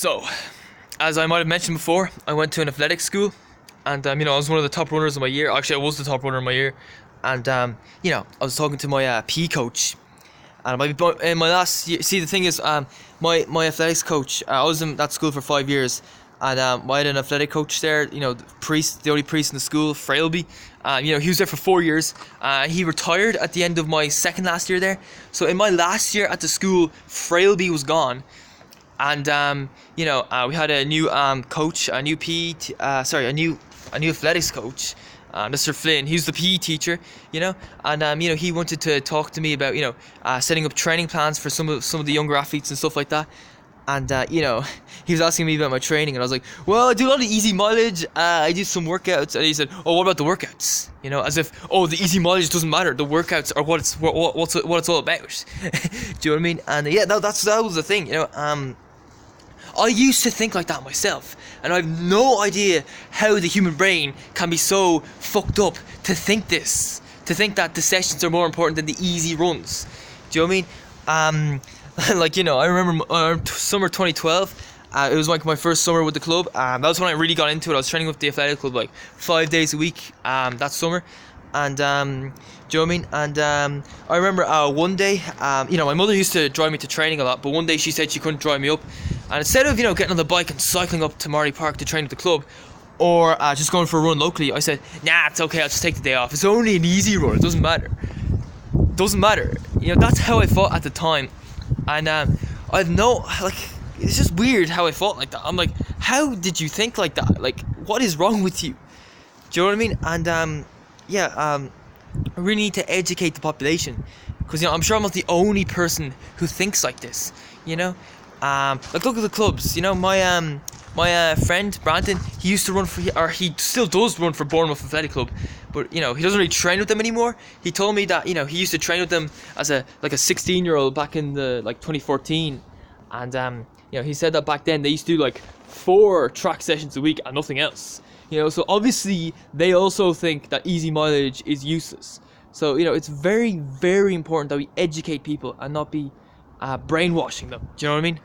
So, as I might have mentioned before, I went to an athletics school, and I was one of the top runners of my year. Actually, I was the top runner of my year, and I was talking to my PE coach, and in my last year. See, the thing is, my athletics coach, I was in that school for 5 years, and I had an athletic coach there. The only priest in the school, Frailby. He was there for 4 years. He retired at the end of my second last year there. So in my last year at the school, Frailby was gone. And we had a new coach, a new a new athletics coach, Mr. Flynn. He's the PE teacher, and he wanted to talk to me about setting up training plans for some of the younger athletes and stuff like that. And he was asking me about my training, and I was like, well, I do a lot of easy mileage. I do some workouts. And he said, oh, what about the workouts? As if, oh, the easy mileage doesn't matter. The workouts are what it's all about. Do you know what I mean? And that was the thing. I used to think like that myself, and I have no idea how the human brain can be so fucked up to think that the sessions are more important than the easy runs. Do you know what I mean? I remember summer 2012. It was like my first summer with the club. That was when I really got into it. I was training with the athletic club like 5 days a week that summer. And do you know what I mean? And I remember one day, my mother used to drive me to training a lot, but one day she said she couldn't drive me up. And instead of getting on the bike and cycling up to Marley Park to train at the club, or just going for a run locally, I said, nah, it's okay, I'll just take the day off. It's only an easy run, it doesn't matter. That's how I felt at the time. And it's just weird how I felt like that. I'm like, how did you think like that? Like, what is wrong with you? Do you know what I mean? And I really need to educate the population, because I'm sure I'm not the only person who thinks like this. Look at the clubs. My friend Brandon, he used to run he still does run for Bournemouth Athletic Club, but he doesn't really train with them anymore. He told me that he used to train with them as a 16-year-old back in the 2014, and he said that back then they used to do 4 track sessions a week and nothing else. So obviously they also think that easy mileage is useless. So it's very, very important that we educate people and not be brainwashing them. Do you know what I mean?